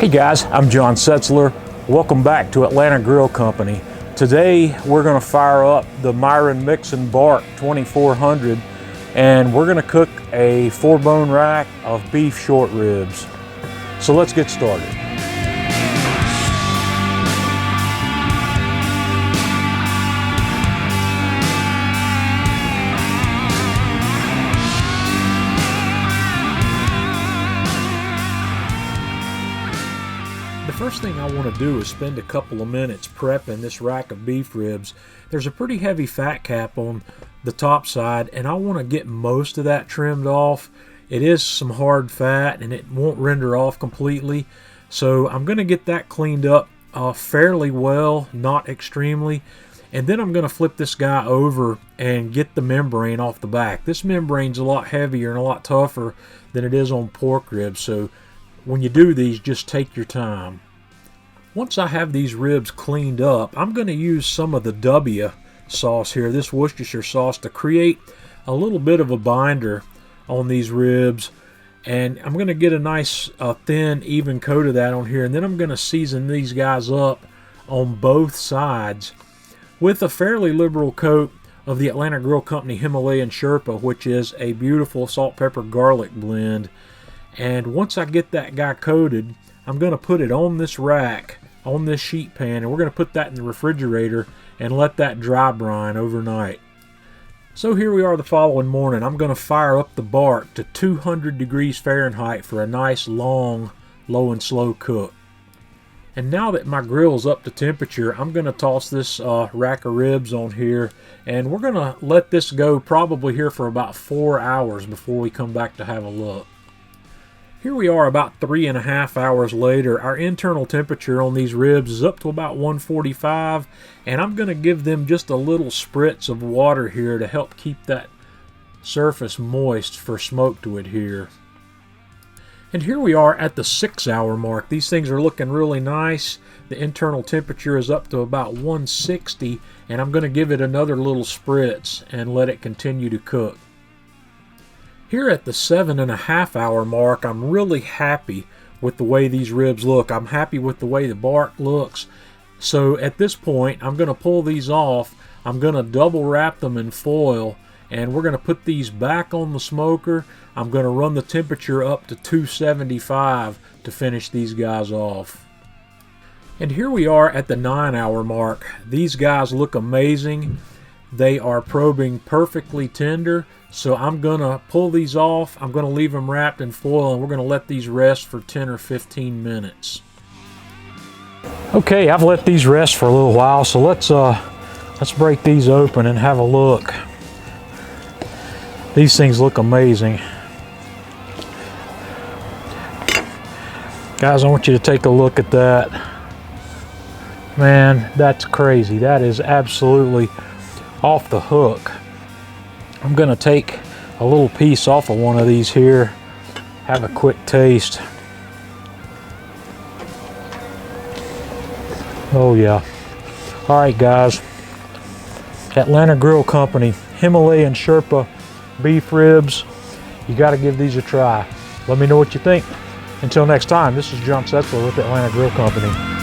Hey guys, I'm John Setzler. Welcome back to Atlanta Grill Company. Today we're going to fire up the Myron Mixon Bark 2400 and we're going to cook a 4-bone rack of beef short ribs. So let's get started. The first thing I want to do is spend a couple of minutes prepping this rack of beef ribs. There's a pretty heavy fat cap on the top side and I want to get most of that trimmed off. It is some hard fat and it won't render off completely, so I'm going to get that cleaned up fairly well, not extremely, and then I'm going to flip this guy over and get the membrane off the back. This membrane's a lot heavier and a lot tougher than it is on pork ribs, so when you do these, just take your time. Once I have these ribs cleaned up, I'm going to use some of the W sauce here, this Worcestershire sauce, to create a little bit of a binder on these ribs. And I'm going to get a nice thin, even coat of that on here. And then I'm going to season these guys up on both sides with a fairly liberal coat of the Atlanta Grill Company Himalayan Sherpa, which is a beautiful salt, pepper, garlic blend. And once I get that guy coated, I'm going to put it on this rack, on this sheet pan, and we're going to put that in the refrigerator and let that dry brine overnight. So here we are the following morning. I'm going to fire up the bark to 200 degrees Fahrenheit for a nice long, low and slow cook. And now that my grill is up to temperature, I'm going to toss this rack of ribs on here, and we're going to let this go probably here for about 4 hours before we come back to have a look. Here we are about 3.5 hours later. Our internal temperature on these ribs is up to about 145, and I'm going to give them just a little spritz of water here to help keep that surface moist for smoke to adhere. And here we are at the 6-hour mark. These things are looking really nice. The internal temperature is up to about 160, and I'm going to give it another little spritz and let it continue to cook. Here at the 7.5 hour mark, I'm really happy with the way these ribs look. I'm happy with the way the bark looks. So at this point, I'm going to pull these off. I'm going to double wrap them in foil, and we're going to put these back on the smoker. I'm going to run the temperature up to 275 to finish these guys off. And here we are at the 9-hour mark. These guys look amazing. They are probing perfectly tender. So I'm going to pull these off. I'm going to leave them wrapped in foil, and we're going to let these rest for 10 or 15 minutes. Okay, I've let these rest for a little while, so let's break these open and have a look. These things look amazing. Guys, I want you to take a look at that. Man, that's crazy. That is absolutely off the hook. I'm going to take a little piece off of one of these here, have a quick taste. Oh yeah. Alright guys, Atlanta Grill Company, Himalayan Sherpa beef ribs. You got to give these a try. Let me know what you think. Until next time, this is John Setzler with Atlanta Grill Company.